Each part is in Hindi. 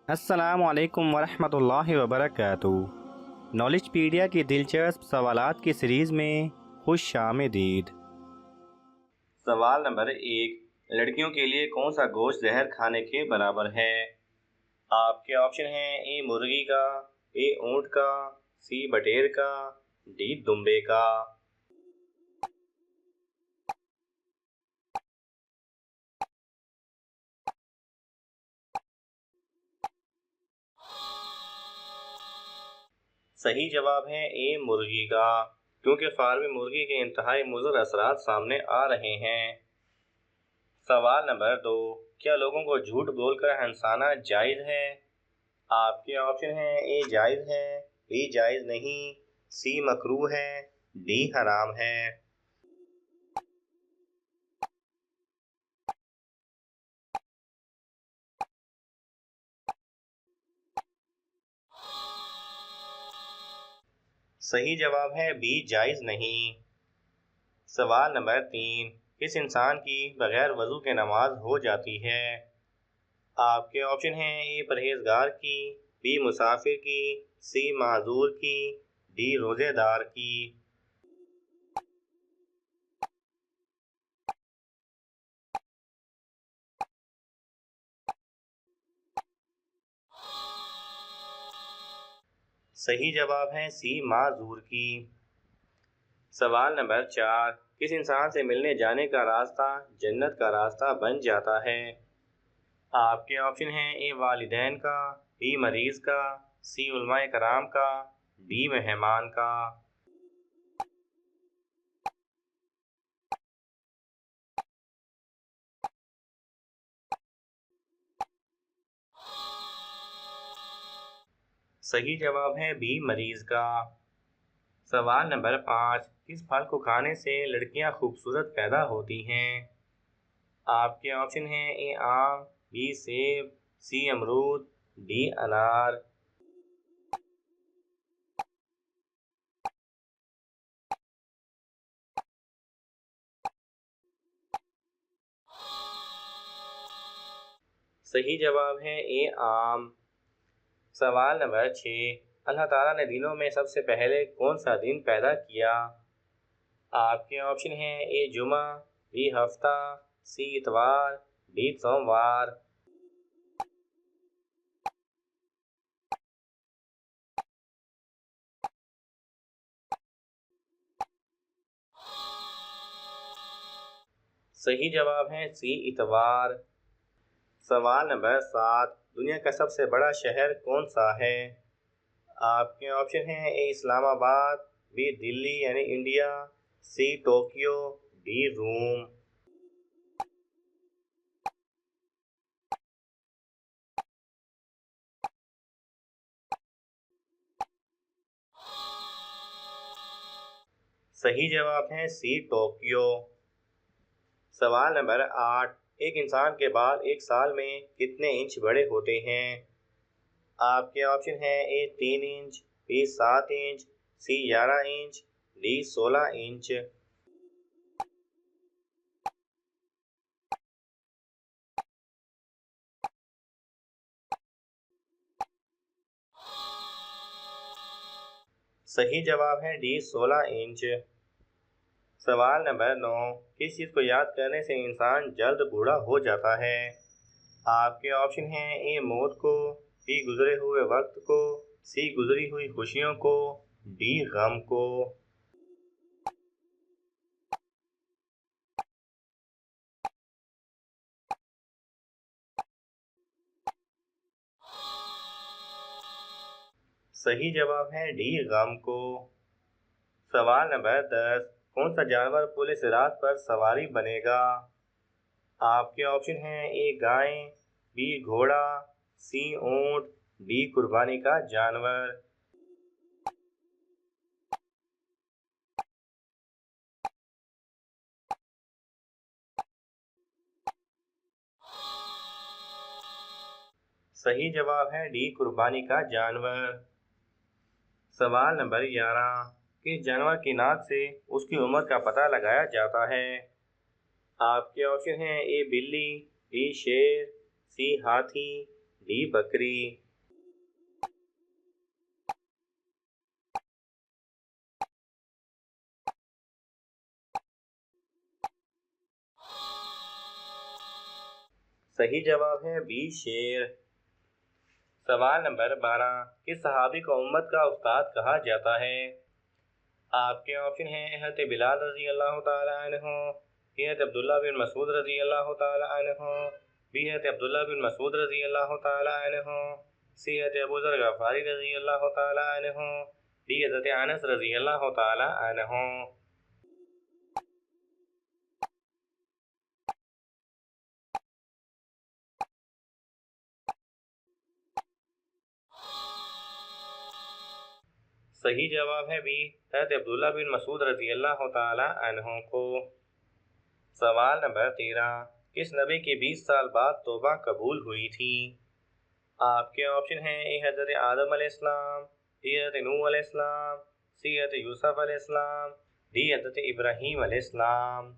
अस्सलामु अलैकुम वरहमतुल्लाहि वबरकातुहू। नॉलेजपीडिया की दिलचस्प सवालात की सीरीज़ में खुश आमदीद। सवाल नंबर 1, लड़कियों के लिए कौन सा गोश्त जहर खाने के बराबर है? आपके ऑप्शन हैं ए मुर्गी का, ए ऊँट का, सी बटेर का, डी दुम्बे का। सही जवाब है ए मुर्गी का, क्योंकि फार्मी मुर्गी के इंतहाई मुज़र असरात सामने आ रहे हैं। सवाल नंबर 2, क्या लोगों को झूठ बोलकर हंसाना जायज़ है? आपके ऑप्शन हैं ए जायज़ है, बी जायज़ नहीं, सी मकरूह है, डी हराम है। सही जवाब है बी जायज़ नहीं। सवाल नंबर 3, किस इंसान की बगैर वज़ू के नमाज हो जाती है? आपके ऑप्शन हैं ए परहेजगार की, बी मुसाफिर की, सी माजूर की, डी रोजेदार की। सही जवाब है सी माजूर की। सवाल नंबर 4, किस इंसान से मिलने जाने का रास्ता जन्नत का रास्ता बन जाता है? आपके ऑप्शन हैं ए वालिदैन का, बी मरीज का, सी उलमाए कराम का, डी मेहमान का। सही जवाब है बी मरीज का। सवाल नंबर 5, किस फल को खाने से लड़कियां खूबसूरत पैदा होती हैं? आपके ऑप्शन हैं ए आम, बी सेब, सी अमरूद, डी अनार। सही जवाब है ए आम। सवाल नंबर 6, अल्लाह ताला ने दिनों में सबसे पहले कौन सा दिन पैदा किया? आपके ऑप्शन हैं ए जुमा, बी हफ्ता, सी इतवार, डी सोमवार। सही जवाब है सी इतवार। सवाल नंबर 7, दुनिया का सबसे बड़ा शहर कौन सा है? आपके ऑप्शन हैं ए इस्लामाबाद, बी दिल्ली यानी India, C Tokyo, D Rome. सही जवाब है सी टोक्यो। सवाल नंबर 8, एक इंसान के बाल एक साल में कितने इंच बड़े होते हैं? आपके ऑप्शन हैं ए 3 इंच, बी 7 इंच, सी 11 इंच, डी 16 इंच। सही जवाब है डी 16 इंच। सवाल नंबर 9, किस चीज़ को याद करने से इंसान जल्द बूढ़ा हो जाता है? आपके ऑप्शन हैं ए मौत को, बी गुजरे हुए वक्त को, सी गुजरी हुई खुशियों को, डी गम को। सही जवाब है डी गम को। सवाल नंबर 10, कौन सा जानवर पुलिस रात पर सवारी बनेगा? आपके ऑप्शन हैं ए गाय, बी घोड़ा, सी ऊंट, डी कुर्बानी का जानवर। सही जवाब है डी कुर्बानी का जानवर। सवाल नंबर 11, किस जानवर की नाक से उसकी उम्र का पता लगाया जाता है? आपके ऑप्शन हैं ए बिल्ली, बी शेर, सी हाथी, डी बकरी। सही जवाब है बी शेर। सवाल नंबर 12, किस सहाबी को उम्मत का उस्ताद कहा जाता है? आपके ऑप्शन हैं हज़रत बिलाल रज़ी अल्लाह तआला अन्हु, हज़रत अब्दुल्ला बिन मसूद रज़ी अल्लाह तआला अन्हु, बी हज़रत अब्दुल्ला बिन मसूद रज़ी अल्लाह तआला अन्हु, सी हज़रत अबू ज़र गफ़ारी रज़ी अल्लाह तआला अन्हु, डी हज़रत अनस रज़ी अल्लाह तआला अन्हु। सही जवाब है बी हज़रत अब्दुल्ला बिन मसूद रज़ी अल्लाह तआला अन्हु को। सवाल नंबर 13, किस नबी की 20 साल बाद तौबा कबूल हुई थी? आपके ऑप्शन हैं ए हज़रत आदम अलैहिस्सलाम, बी हज़रत नूह अलैहिस्सलाम, सी हज़रत यूसुफ अलैहिस्सलाम, डी हज़रत इब्राहीम अलैहिस्सलाम।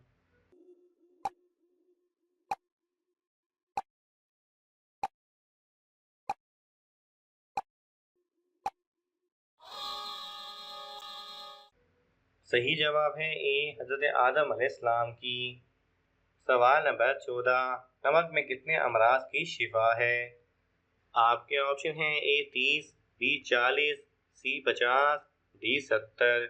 सही जवाब है ए हज़रत आदम अलैहिस्सलाम की। सवाल नंबर 14, नमक में कितने अमराज की शिफा है? आपके ऑप्शन हैं ए 30, बी 40, सी 50, डी 70।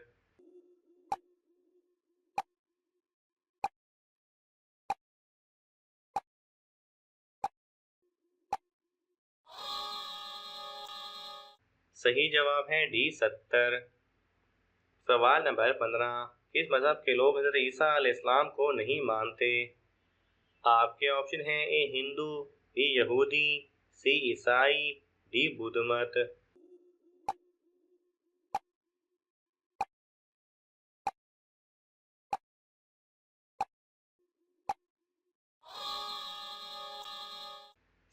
सही जवाब है डी 70। सवाल नंबर 15, किस मज़हब के लोग हज़रत ईसा अलैहिस्सलाम को नहीं मानते? आपके ऑप्शन हैं ए हिंदू, बी यहूदी, सी ईसाई, डी बुद्ध मत।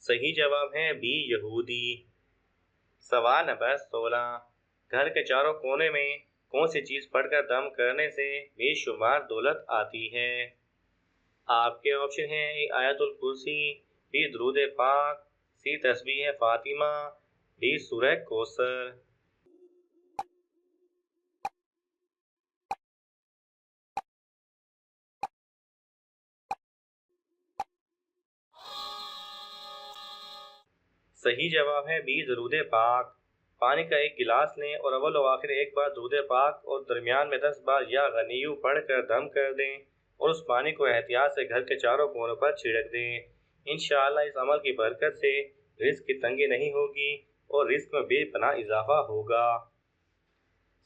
सही जवाब है बी यहूदी। सवाल नंबर 16, घर के चारों कोने में कौन सी चीज़ पढ़कर दम करने से बेशुमार दौलत आती है? आपके ऑप्शन हैं ए आयतुल कुर्सी, बी दुरूद पाक, सी तस्बीह फातिमा, डी सूरह कौसर। सही जवाब है बी दरूद पाक। पानी का एक गिलास लें और अव्वल व आखिर एक बार दरूद पाक और दरमियान में 10 बार या गनीयू पढ़कर दम कर दें और उस पानी को एहतियात से घर के चारों कोनों पर छिड़क दें। इंशाअल्लाह इस अमल की बरकत से रिस्क की तंगी नहीं होगी और रिस्क में बेपनाह इजाफा होगा।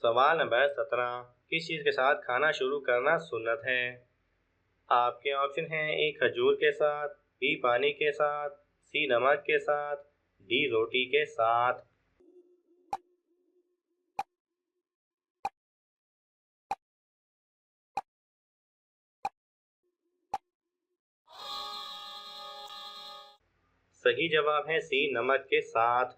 सवाल नंबर 17, किस चीज़ के साथ खाना शुरू करना सुन्नत है? आपके ऑप्शन हैं ए खजूर के साथ, बी पानी के साथ, सी नमक के साथ, डी रोटी के साथ। सही जवाब है सी नमक के साथ।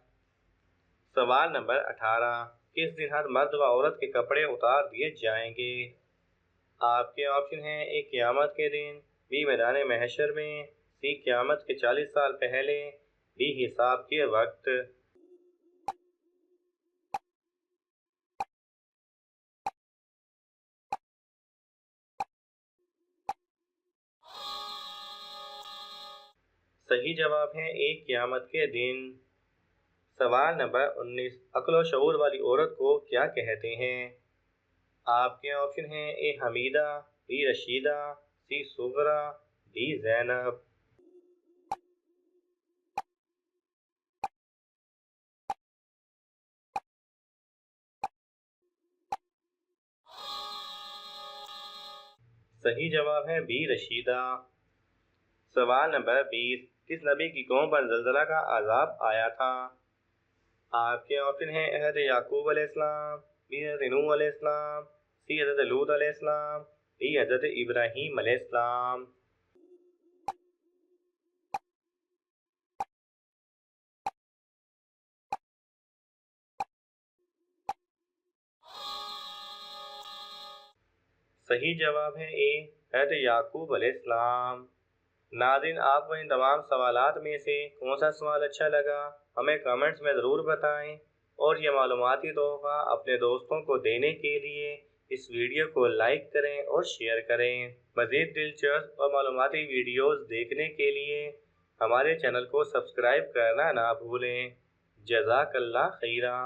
सवाल नंबर 18, किस दिन हर मर्द व औरत के कपड़े उतार दिए जाएंगे? आपके ऑप्शन हैं ए क़यामत के दिन, बी मैदान महशर में, सी क़यामत के 40 साल पहले, डी हिसाब के वक्त। सही जवाब है ए क़यामत के दिन। सवाल नंबर 19, अक्ल व शऊर वाली औरत को क्या कहते हैं? आपके ऑप्शन हैं ए हमीदा, बी रशीदा, सी सुगरा, डी ज़ैनब। सही जवाब है बी रशीदा। सवाल नंबर 20, किस नबी की कौम पर ज़लज़ला का अज़ाब आया था? आपके ऑप्शन हैं हज़रत याकूब अलैहिस्सलाम, बी हज़रत नूह अलैहिस्सलाम, सी हज़रत लूत अलैहिस्सलाम, डी हज़रत इब्राहीम अलैहिस्सलाम। सही जवाब है ए हज़रत याकूब अलैहिस्सलाम। नाज़रीन, आपको इन तमाम सवालात में से कौन सा सवाल अच्छा लगा हमें कमेंट्स में ज़रूर बताएं, और ये मालूमाती तोहफ़ा अपने दोस्तों को देने के लिए इस वीडियो को लाइक करें और शेयर करें। मज़ीद दिलचस्प और मालूमाती वीडियोज़ देखने के लिए हमारे चैनल को सब्सक्राइब करना ना भूलें। जज़ाकल्लाह खैरा।